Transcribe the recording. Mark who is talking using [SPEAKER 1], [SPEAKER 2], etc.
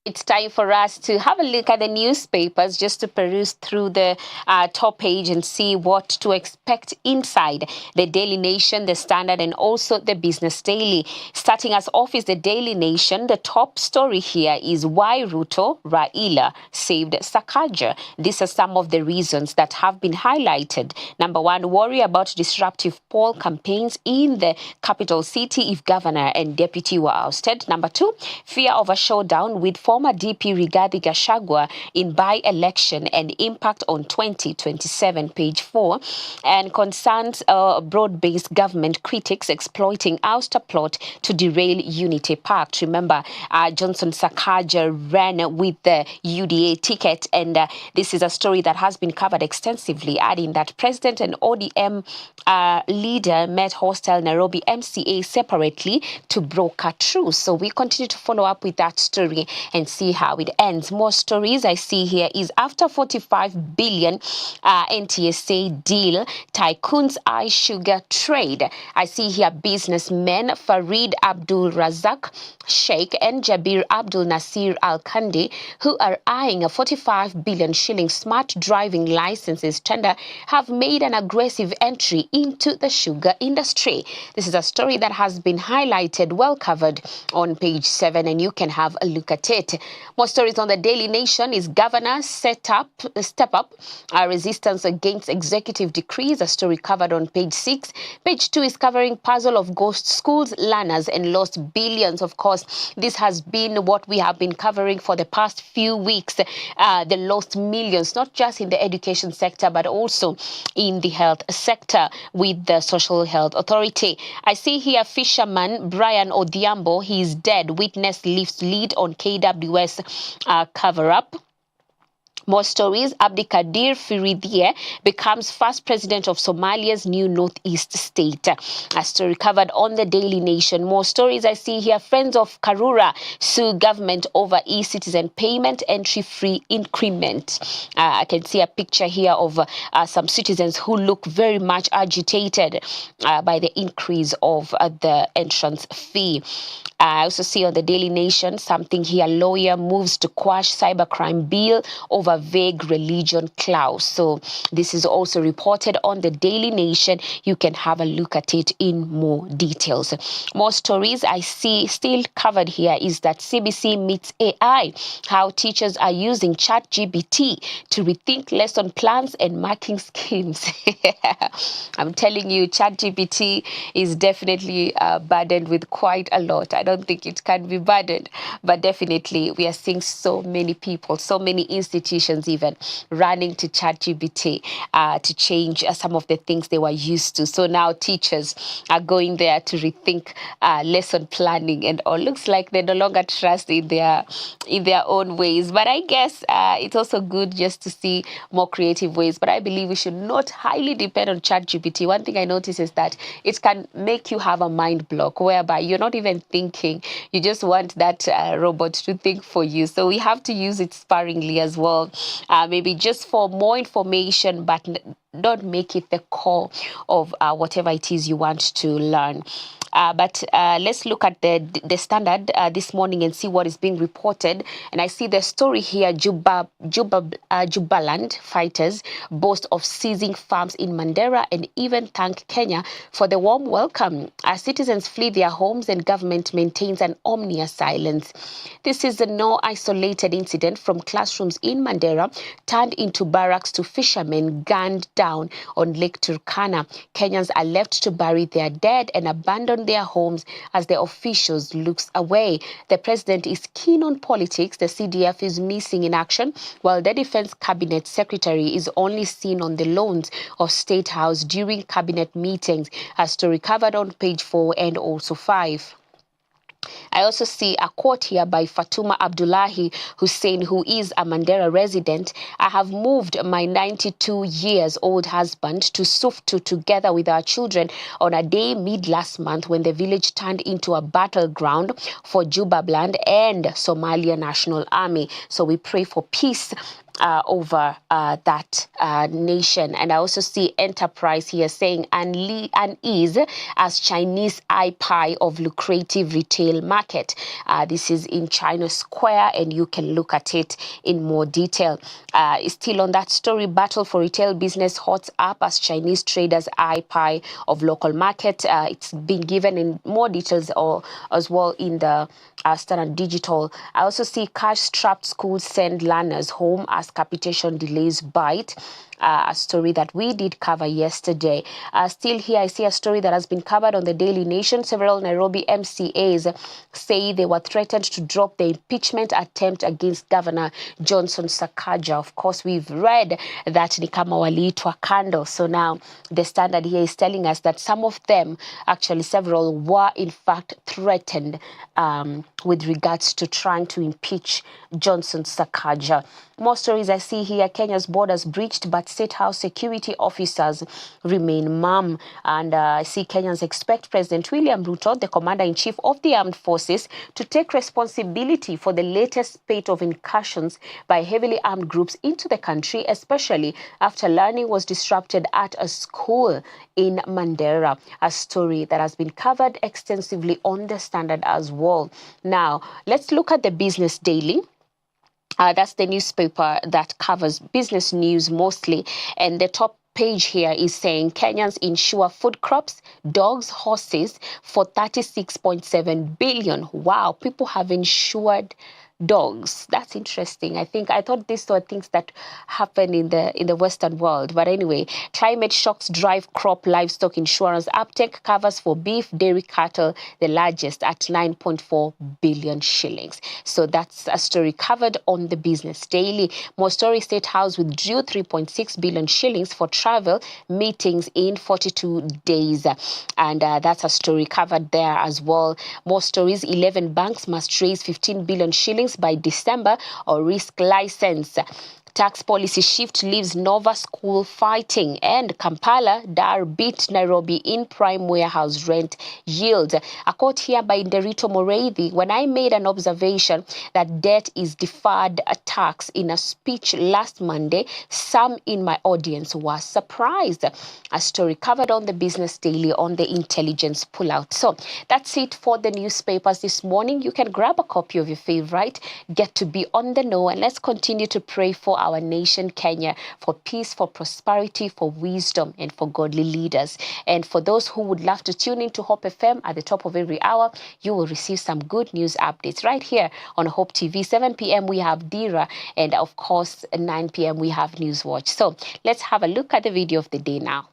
[SPEAKER 1] It's time for us to have a look at the newspapers, just to peruse through the top page and see what to expect inside the Daily Nation, the Standard, and also the Business Daily. Starting us off is the Daily Nation. The top story here is why Ruto Raila saved Sakaja. These are some of the reasons that have been highlighted. Number one, worry about disruptive poll campaigns in the capital city if governor and deputy were ousted. Number two, fear of a showdown with former DP Rigathi Gachagua in by-election and impact on 2027, page 4, and concerns broad-based government critics exploiting ouster plot to derail Unity Pact. Remember, Johnson Sakaja ran with the UDA ticket, and this is a story that has been covered extensively, adding that President and ODM leader met hostile Nairobi MCA separately to broker truce. So we continue to follow up with that story and see how it ends. More stories I see here is after 45 billion NTSA deal, tycoons eye sugar trade. I see here businessmen Farid Abdul Razak Sheikh and Jabir Abdul Nasir Al Kandi, who are eyeing a 45 billion shilling smart driving licenses tender, have made an aggressive entry into the sugar industry. This is a story that has been highlighted, well covered on page 7, and you can have a look at it. More stories on the Daily Nation is governor step up resistance against executive decrees, a story covered on page 6. Page 2 is covering puzzle of ghost schools, learners and lost billions. Of course, this has been what we have been covering for the past few weeks, the lost millions, not just in the education sector, but also in the health sector with the Social Health Authority. I see here fisherman Brian Odhiambo, he is dead. Witness lifts lead on KWS cover-up. More stories. Abdikadir Firidie becomes first president of Somalia's new northeast state. A story covered on the Daily Nation. More stories I see here. Friends of Karura sue government over e-citizen payment entry free increment. I can see a picture here of some citizens who look very much agitated by the increase of the entrance fee. I also see on the Daily Nation something here. Lawyer moves to quash cybercrime bill over vague religion clause. So this is also reported on the Daily Nation. You can have a look at it in more details. More stories I see still covered here is that CBC meets AI, how teachers are using ChatGPT to rethink lesson plans and marking schemes. I'm telling you, ChatGPT is definitely burdened with quite a lot. I don't think it can be burdened, but definitely we are seeing so many people, so many institutions even running to ChatGPT to change some of the things they were used to. So now teachers are going there to rethink lesson planning and all. Looks like they no longer trust in their own ways. But I guess it's also good just to see more creative ways. But I believe we should not highly depend on ChatGPT. One thing I notice is that it can make you have a mind block whereby you're not even thinking. You just want that robot to think for you. So we have to use it sparingly as well. Maybe just for more information, but don't make it the core of whatever it is you want to learn. But let's look at the Standard this morning and see what is being reported. And I see the story here. Jubaland fighters boast of seizing farms in Mandera and even thank Kenya for the warm welcome. As citizens flee their homes and government maintains an ominous silence. This is no isolated incident from classrooms in Mandera turned into barracks to fishermen gunned down on Lake Turkana. Kenyans are left to bury their dead and abandon their homes as the officials looks away. The president is keen on politics. The CDF is missing in action, while the Defense Cabinet Secretary is only seen on the lawns of State House during cabinet meetings. A story covered on page 4 and also 5. I also see a quote here by Fatuma Abdullahi Hussein, who is a Mandera resident. I have moved my 92-year-old husband to Suftu together with our children on a day mid last month when the village turned into a battleground for Jubaland and Somalia National Army. So we pray for peace over that nation. And I also see Enterprise here saying unease as Chinese eye pie of lucrative retail market. This is in China Square, and you can look at it in more detail. Still on that story, battle for retail business hots up as Chinese traders eye pie of local market. It's been given in more details as well in the Standard Digital. I also see cash-strapped schools send learners home as capitation delays bite. A story that we did cover yesterday. Still here, I see a story that has been covered on the Daily Nation. Several Nairobi MCAs say they were threatened to drop the impeachment attempt against Governor Johnson Sakaja. Of course, we've read that ni kama waliitwa kando. So now the Standard here is telling us that some of them, actually several, were in fact threatened with regards to trying to impeach Johnson Sakaja. More stories I see here. Kenya's borders breached, but State House security officers remain mum. And I see Kenyans expect President William Ruto, the Commander-in-Chief of the Armed Forces, to take responsibility for the latest spate of incursions by heavily armed groups into the country, especially after learning was disrupted at a school in Mandera, a story that has been covered extensively on the Standard as well. Now, let's look at the Business Daily. That's the newspaper that covers business news mostly. And the top page here is saying Kenyans insure food crops, dogs, horses for 36.7 billion. Wow, people have insured dogs. That's interesting. I thought these were things that happen in the Western world. But anyway, climate shocks drive crop livestock insurance uptake. Covers for beef, dairy, cattle, the largest at 9.4 billion shillings. So that's a story covered on the Business Daily. More story, State House withdrew 3.6 billion shillings for travel meetings in 42 days. And that's a story covered there as well. More stories, 11 banks must raise 15 billion shillings by December or risk license. Tax policy shift leaves Nova School fighting, and Kampala, Dar beat Nairobi in prime warehouse rent yield. A quote here by Nderito Moreithi: when I made an observation that debt is deferred tax in a speech last Monday, some in my audience were surprised. A story covered on the Business Daily on the intelligence pullout. So that's it for the newspapers this morning. You can grab a copy of your favorite, get to be on the know, and let's continue to pray for our nation, Kenya, for peace, for prosperity, for wisdom, and for godly leaders. And for those who would love to tune into Hope FM at the top of every hour, you will receive some good news updates right here on Hope TV. 7 p.m. we have Dira, and of course, 9 p.m. we have Newswatch. So let's have a look at the video of the day now.